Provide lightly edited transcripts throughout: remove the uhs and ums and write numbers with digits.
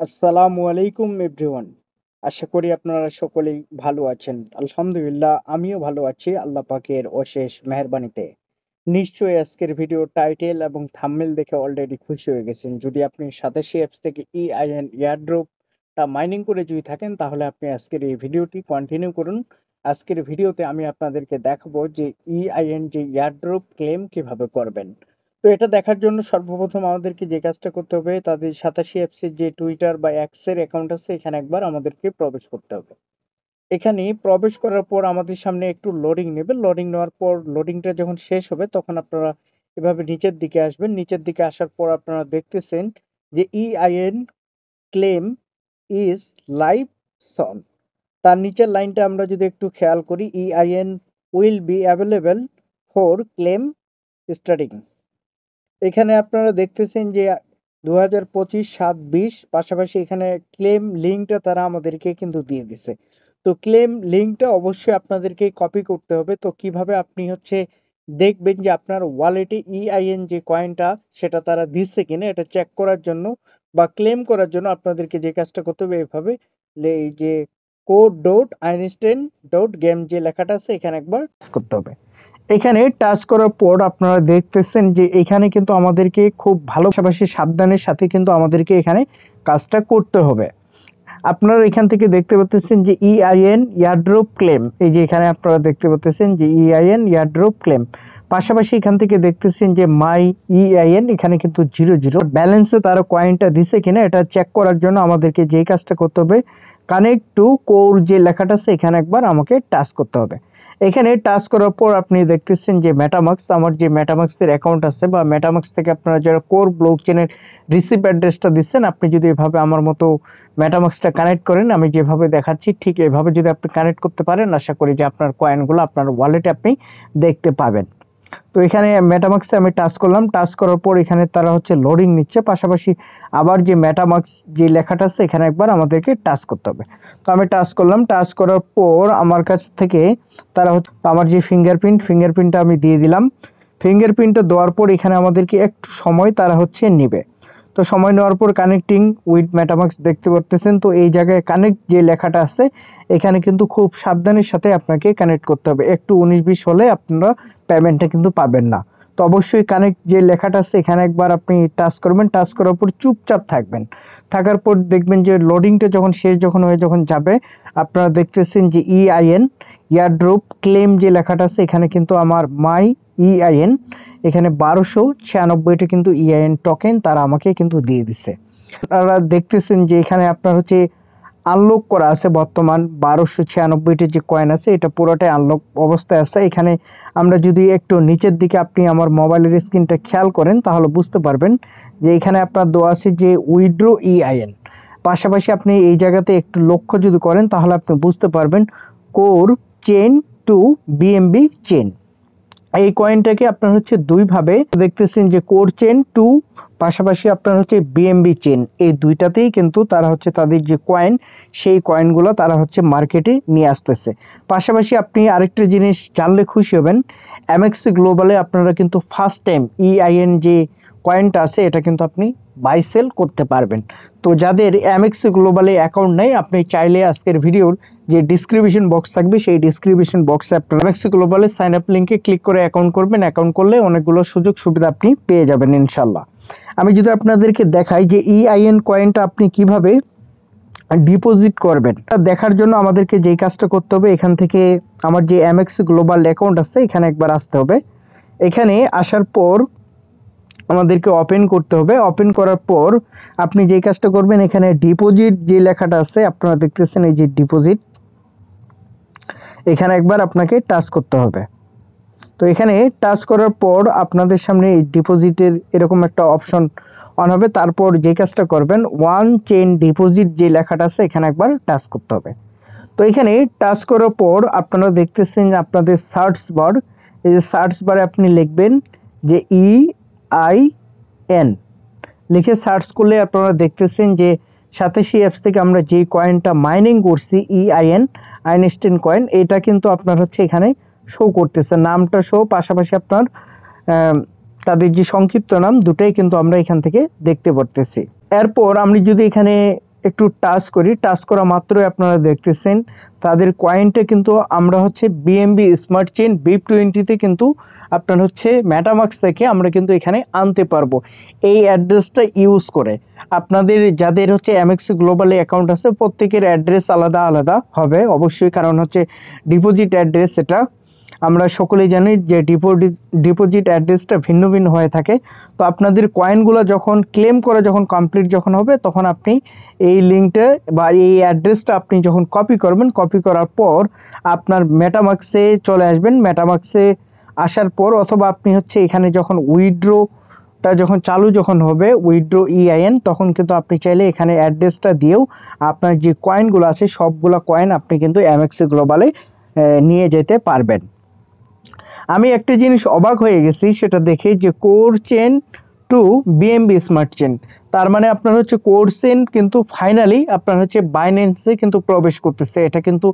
আসসালামু আলাইকুম এভরিওয়ান। আশা করি আপনারা সকলেই ভালো আছেন। আলহামদুলিল্লাহ আমিও ভালো আছি আল্লাহ পাকের অশেষ মেহেরবানিতে। নিশ্চয়ই আজকের ভিডিও টাইটেল এবং থাম্বনেল দেখে অলরেডি খুশি হয়ে গেছেন। যদি আপনি স্বদেশী অ্যাপস থেকে EIN এয়ারড্রপটা মাইনিং করে যদি থাকেন তাহলে আপনি আজকের এই ভিডিওটি কন্টিনিউ করুন। আজকের ভিডিওতে আমি আপনাদেরকে দেখাবো যে EIN যে এয়ারড্রপ ক্লেম কিভাবে করবেন। তো এটা দেখার জন্য সর্বপ্রথম আমাদেরকে যে কাজটা করতে হবে তাদের 87 অ্যাপস এর যে টুইটার বা এক্স এর অ্যাকাউন্ট আছে এখানে একবার আমাদেরকে প্রবেশ করতে হবে। এখানে প্রবেশ করার পর আমাদের সামনে একটু লোডিং নেবে। লোডিং নেওয়ার পর লোডিংটা যখন শেষ হবে তখন আপনারা এভাবে নিচের দিকে আসবেন। নিচের দিকে আসার পর আপনারা দেখতেছেন যে EIN ক্লেম ইজ লাইভ সন। তার নিচের লাইনটা আমরা যদি একটু খেয়াল করি, EIN will be available for claim starting. এখানে আপনারা দেখতেছেন যে 2025-7-20 পাশাপাশি এখানে ক্লেম লিঙ্কটা তারা আমাদেরকে কিন্তু দিয়ে দিছে। তো ক্লেম লিঙ্কটা অবশ্যই আপনাদেরকে কপি করতে হবে। তো কিভাবে আপনি দেখবেন যে আপনার ওয়ালেটে EIN যে কয়েনটা সেটা তারা দিচ্ছে কিনা এটা চেক করার জন্য বা ক্লেম করার জন্য আপনাদেরকে যে কাজটা করতে হবে এভাবে এই যে code.einstein.game যে লেখাটা আছে এখানে একবার করতে হবে। এখানে টাচ করার পর আপনারা দেখতেছেন যে এখানে কিন্তু আমাদেরকে খুব পাশাপাশি সাবধানের সাথে কিন্তু আমাদেরকে এখানে কাজটা করতে হবে। আপনারা এখান থেকে দেখতে পাচ্ছেন যে EIN এয়ারড্রপ ক্লেম, এই যে এখানে আপনারা দেখতে পাচ্ছেন যে EIN এয়ারড্রপ ক্লেম। পাশাপাশি এখান থেকে দেখতেছেন যে মাই EIN, এখানে কিন্তু 00 ব্যালেন্সে তারা কয়েনটা দিছে কিনা এটা চেক করার জন্য আমাদেরকে যেই কাজটা করতে হবে, কানেক্ট টু কোর যে লেখাটা আছে এখানে একবার আমাকে টাচ করতে হবে। এখানে টাচ করার পর আপনি দেখতেছেন যে মেটামাক্স, আমার যে মেটামাক্সের অ্যাকাউন্ট আছে বা মেটামাক্স থেকে আপনারা যারা কোর ব্লকচেনের রিসিভ অ্যাড্রেসটা দিচ্ছেন, আপনি যদি এভাবে আমার মতো মেটামাক্সটা কানেক্ট করেন, আমি যেভাবে দেখাচ্ছি ঠিক এভাবে যদি আপনি কানেক্ট করতে পারেন, আশা করি যে আপনার কয়েনগুলো আপনার ওয়ালেটে আপনি দেখতে পাবেন। তো এখানে মেটামাক্সে আমি টাচ করলাম, টাচ করার পর এখানে তারা লোডিং নিচ্ছে। পাশাপাশি আবার যে মেটামাক্স যে লেখাটা আছে এখানে একবার আমাদেরকে টাচ করতে হবে। তো আমি টাচ করলাম, টাচ করার পর আমার কাছ থেকে তারা আমার যে ফিঙ্গারপ্রিন্টটা আমি দিয়ে দিলাম। ফিঙ্গারপ্রিন্টটা দেওয়ার পর এখানে আমাদেরকে একটু সময় তারা নেবে। তো সময় নেওয়ার পর কানেক্টিং উইথ মেটামাক্স দেখতে পারতেছেন। তো এই জায়গায় কানেক্ট যে লেখাটা আছে এখানে কিন্তু খুব সাবধানের সাথে আপনাকে কানেক্ট করতে হবে। একটু 19-20 হলে আপনারা পেমেন্টটা কিন্তু পাবেন না। তো অবশ্যই কানেক্ট যে লেখাটা আছে এখানে একবার আপনি টাচ করবেন, টাচ করার পর চুপচাপ থাকবেন। থাকার পর দেখবেন যে লোডিংটা যখন যাবে, আপনারা দেখতেছেন যে EIN এয়ারড্রপ ক্লেম যে লেখাটা আছে এখানে কিন্তু আমার মাই EIN এখানে 1296টা কিন্তু EIN টোকেন তারা আমাকে কিন্তু দিয়ে দিচ্ছে। আপনারা দেখতেছেন যে এখানে আপনার আনলক করা আছে, বর্তমান 1296টা যে কয়েন আছে এটা পুরোটাই আনলক অবস্থায় আছে। এখানে আমরা যদি একটু নিচের দিকে আপনি আমার মোবাইলের স্ক্রিনটা খেয়াল করেন তাহলে বুঝতে পারবেন যে এখানে আপনার দেওয়া আছে যে উইথড্র EIN। পাশাপাশি আপনি এই জায়গাতে একটু লক্ষ্য যদি করেন তাহলে আপনি বুঝতে পারবেন core chain to BNB chain. এই কয়েনটাকে আপনার দুইভাবে দেখতেছেন যে কোর চেন টু, পাশাপাশি আপনার BNB চেন, এই দুইটাতেই কিন্তু তারা তাদের যে কয়েন সেই কয়েনগুলো তারা মার্কেটে নিয়ে আসতেছে। পাশাপাশি আপনি আরেকটা জিনিস জানলে খুশি হবেন, MX গ্লোবালে আপনারা কিন্তু ফার্স্ট টাইম EIN যে কয়েনটা আছে এটা কিন্তু আপনি বাই সেল করতে পারবেন। তো যাদের MX গ্লোবালে অ্যাকাউন্ট নেই, আপনি চাইলে আজকের ভিডিওর যে ডিসক্রিপশন বক্স থাকবে সেই ডিসক্রিপশন বক্সে আপনারা MX গ্লোবালে সাইন আপ লিঙ্কে ক্লিক করে অ্যাকাউন্ট করবেন। অ্যাকাউন্ট করলে অনেকগুলো সুযোগ সুবিধা আপনি পেয়ে যাবেন ইনশাল্লাহ। আমি যদি আপনাদেরকে দেখাই যে EIN কয়েনটা আপনি কিভাবে ডিপোজিট করবেন, দেখার জন্য আমাদেরকে যেই কাজটা করতে হবে, এখান থেকে আমার যে MX গ্লোবাল অ্যাকাউন্ট আছে এখানে একবার আসতে হবে। এখানে আসার পর আমাদেরকে ওপেন করতে হবে। ওপেন করার পর আপনি যে কাজটা করবেন, এখানে ডিপোজিট যে লেখাটা আছে আপনারা দেখতেছেন এই যে ডিপোজিট, এখানে একবার আপনাকে টাচ করতে হবে। তো এখানে টাচ করার পর আপনাদের সামনে এই ডিপোজিটের এরকম একটা অপশন অন হবে। তারপর যে কাজটা করবেন, ওয়ান চেইন ডিপোজিট যে লেখাটা আছে এখানে একবার টাচ করতে হবে। তো এখানে টাচ করার পর আপনারা দেখতেছেন আপনাদের সার্চ বার, এই যে সার্চ বারে আপনি লিখবেন যে EIN লিখে সার্চ করলে আপনারা দেখতেছেন যে 87 অ্যাপস থেকে আমরা যে কয়েনটা মাইনিং করছি EIN আইনস্টাইন কয়েন, এটা কিন্তু আপনার এখানে শো করতেছে, নামটা শো, পাশাপাশি আপনার তাদের যে সংক্ষিপ্ত নাম দুটাই কিন্তু আমরা এখান থেকে দেখতে পারতেছি। এরপর আমি যদি এখানে একটু টাচ করি, টাচ করা মাত্রই আপনারা দেখতেছেন তাদের কয়েনটা কিন্তু আমরা হচ্ছে বিএমবি স্মার্ট চেইন BIP20 কিন্তু আপনার হচ্ছে মেটামাক্স থেকে আমরা কিন্তু এখানে আনতে পারবো এই অ্যাড্রেসটা ইউজ করে। আপনাদের যাদের হচ্ছে এমএক্সি গ্লোবালে অ্যাকাউন্ট আছে প্রত্যেকের অ্যাড্রেস আলাদা আলাদা হবে অবশ্যই, কারণ হচ্ছে ডিপোজিট অ্যাড্রেস এটা আমরা সকলেই জানি যে ডিপোজিট অ্যাড্রেসটা ভিন্ন ভিন্ন হয়ে থাকে। তো আপনাদের কয়েনগুলো যখন ক্লেম করা যখন কমপ্লিট যখন হবে তখন আপনি এই লিঙ্কটা বা এই অ্যাড্রেসটা আপনি যখন কপি করবেন, কপি করার পর আপনার মেটামাক্সে চলে আসবেন। মেটামাক্সে আসার পর অথবা আপনি হচ্ছে এখানে যখন উইথড্রটা যখন চালু যখন হবে উইথড্র EIN, তখন কিন্তু আপনি চাইলে এখানে অ্যাড্রেসটা দিয়েও আপনার যে কয়েনগুলো আছে সবগুলো কয়েন আপনি কিন্তু এমএক্সি গ্লোবালে নিয়ে যেতে পারবেন। আমি একটা জিনিস অবাক হয়ে গেছি সেটা দেখে যে core chain to BNB smart chain, তার মানে আপনার হচ্ছে কোর চেন কিন্তু ফাইনালি আপনার হচ্ছে বাইন্যান্সে কিন্তু প্রবেশ করতেছে। এটা কিন্তু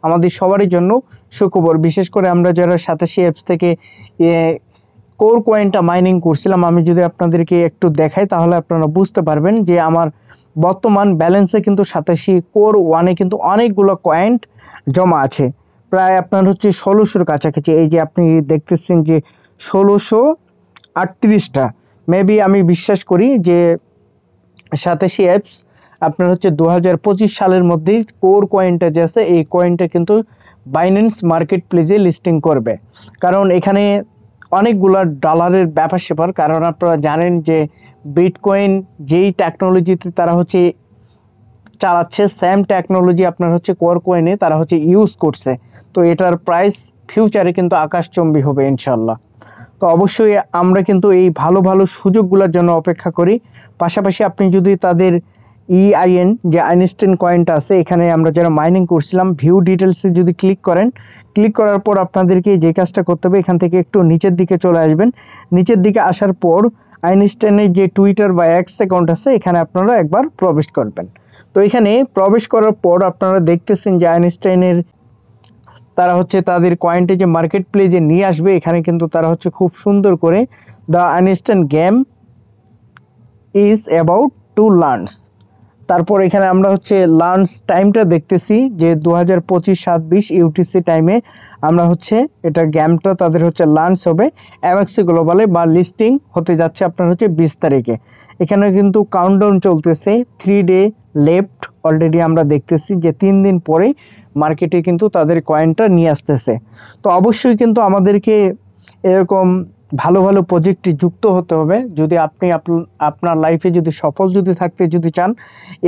আমাদের সবারই জন্য সুখবর, বিশেষ করে আমরা যারা 87 অ্যাপস থেকে কোর কয়েনটা মাইনিং করছিলাম। আমি যদি আপনাদেরকে একটু দেখাই তাহলে আপনারা বুঝতে পারবেন যে আমার বর্তমান ব্যালেন্সে কিন্তু 87 কোর 1-এ কিন্তু অনেকগুলো কয়েন জমা আছে, প্রায় আপনার হচ্ছে 1600-র কাছাকাছি। এই যে আপনি দেখতেছেন যে 1638টা মেবি, আমি বিশ্বাস করি যে 87 অ্যাপস আপনার হচ্ছে 2025 সালের মধ্যেই কোর কয়েনটা যে আছে এই কয়েনটা কিন্তু বাইন্যান্স মার্কেট প্লেসে লিস্টিং করবে, কারণ এখানে অনেকগুলো ডলারের ব্যাপার স্যাপার। কারণ আপনারা জানেন যে বিটকয়েন যেই টেকনোলজিতে তারা হচ্ছে চালাচ্ছে সেম টেকনোলজি আপনার হচ্ছে কোর কয়েনে তারা হচ্ছে ইউজ করছে। তো এটার প্রাইস ফিউচারে কিন্তু আকাশচুম্বী হবে ইনশাল্লাহ। তো অবশ্যই আমরা কিন্তু এই ভালো ভালো সুযোগগুলোর জন্য অপেক্ষা করি। পাশাপাশি আপনি যদি তাদের EIN যে আইনস্টাইন কয়েনটা আছে এখানে আমরা যারা মাইনিং করছিলাম ভিউ ডিটেলসে যদি ক্লিক করেন, ক্লিক করার পর আপনাদেরকে যে কাজটা করতে হবে এখান থেকে একটু নিচের দিকে চলে আসবেন। নিচের দিকে আসার পর আইনস্টাইনের যে টুইটার বা এক্স অ্যাকাউন্ট আছে এখানে আপনারা একবার প্রবেশ করবেন। তো এখানে প্রবেশ করার পর আপনারা দেখতেছেন যে আইনস্টাইনের তারা হচ্ছে তাদের কয়েনটি যে মার্কেট প্লেসে নিয়ে আসবে এখানে কিন্তু তারা হচ্ছে খুব সুন্দর করে the Einstein game is about to launch. তারপর এখানে আমরা হচ্ছে লাঞ্চ টাইমটা দেখতেছি যে 2025-7-20 UTC টাইমে আমরা হচ্ছে এটা গেমটা তাদের হচ্ছে লাঞ্চ হবে এমএক্সি গ্লোবালে বা লিস্টিং হতে যাচ্ছে আপনার হচ্ছে 20 তারিখে। এখানে কিন্তু কাউন্টডাউন চলতেছে, 3 ডে লেফট। অলরেডি আমরা দেখতেছি যে 3 দিন পরেই মার্কেটে কিন্তু তাদের কয়েনটা নিয়ে আসতেছে। তো অবশ্যই কিন্তু আমাদেরকে এরকম ভালো ভালো প্রজেক্টে যুক্ত হতে হবে যদি আপনি আপনার লাইফে যদি সফল যদি থাকতে যদি চান।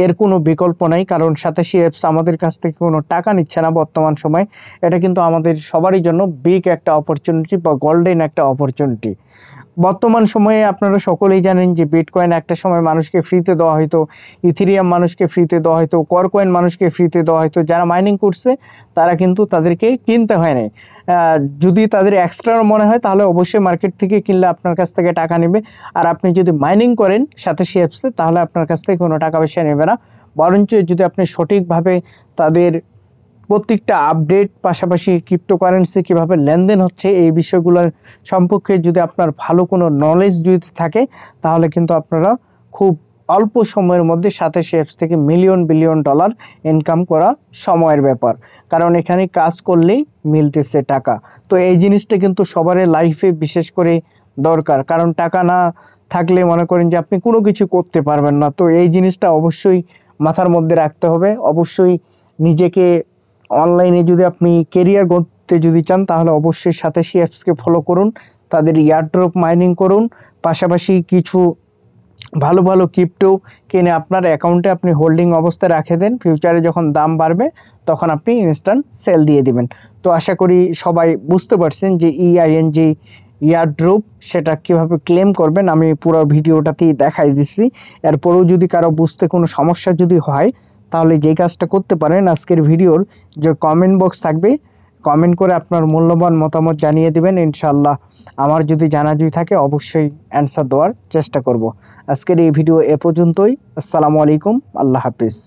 এর কোনো বিকল্প নাই, কারণ 87 অ্যাপস আমাদের কাছ থেকে কোনো টাকা নিচ্ছে না বর্তমান সময়। এটা কিন্তু আমাদের সবারই জন্য বিগ একটা অপরচুনিটি বা গোল্ডেন একটা অপরচুনিটি। বর্তমান সময়ে আপনারা সকলেই জানেন যে বিটকয়েন একটা সময় মানুষকে ফ্রিতে দেওয়া হতো, ইথেরিয়াম মানুষকে ফ্রিতে দেওয়া হতো, কোর কয়েন মানুষকে ফ্রিতে দেওয়া হতো। যারা মাইনিং করছে তারা কিন্তু তাদেরকে কিনতে হয় না। যদি তাদের এক্সট্রা মনে হয় তাহলে অবশ্যই মার্কেট থেকে কিনলে আপনার কাছ থেকে টাকা নেবে। আর আপনি যদি মাইনিং করেন 87 অ্যাপসে তাহলে আপনার কাছ থেকে কোনো টাকা পয়সা নেবে না, বরঞ্চ যদি আপনি সঠিকভাবে তাদের প্রত্যেকটা আপডেট পাশাপাশি ক্রিপ্টোকারেন্সি কীভাবে লেনদেন হচ্ছে এই বিষয়গুলোর সম্পর্কে যদি আপনার ভালো কোনো নলেজ যদি থাকে তাহলে কিন্তু আপনারা খুব অল্প সময়ের মধ্যে 87 অ্যাপস থেকে মিলিয়ন বিলিয়ন ডলার ইনকাম করা সময়ের ব্যাপার, কারণ এখানে কাজ করলেই মিলতেছে টাকা। তো এই জিনিসটা কিন্তু সবারই লাইফে বিশেষ করে দরকার, কারণ টাকা না থাকলে মনে করেন যে আপনি কোনো কিছু করতে পারবেন না। তো এই জিনিসটা অবশ্যই মাথার মধ্যে রাখতে হবে। অবশ্যই নিজেকে অনলাইনে যদি আপনি কেরিয়ার গড়তে যদি চান তাহলে অবশ্যই 87 অ্যাপসকে ফলো করুন, তাদের এয়ারড্রপ মাইনিং করুন, পাশাপাশি কিছু ভালো ভালো ক্রিপ্টো কিনে আপনার অ্যাকাউন্টে আপনি হোল্ডিং অবস্থায় রেখে দেন। ফিউচারে যখন দাম বাড়বে তখন আপনি ইনস্ট্যান্ট সেল দিয়ে দিবেন। তো আশা করি সবাই বুঝতে পারছেন যে EIN যে এয়ারড্রপ সেটা কীভাবে ক্লেম করবেন। আমি পুরো ভিডিওটাতেই দেখাই দিচ্ছি। এরপরেও যদি কারো বুঝতে কোনো সমস্যা যদি হয় তাহলে যে কাজটা করতে পারেন আজকের ভিডিওর যে কমেন্ট বক্স থাকবে, কমেন্ট করে আপনার মূল্যবান মতামত জানিয়ে দেবেন। ইনশাআল্লাহ আমার যদি জানাজুই থাকে অবশ্যই অ্যান্সার দেওয়ার চেষ্টা করব। আজকের এই ভিডিও এ পর্যন্তই। আসসালামু আলাইকুম, আল্লাহ হাফিজ।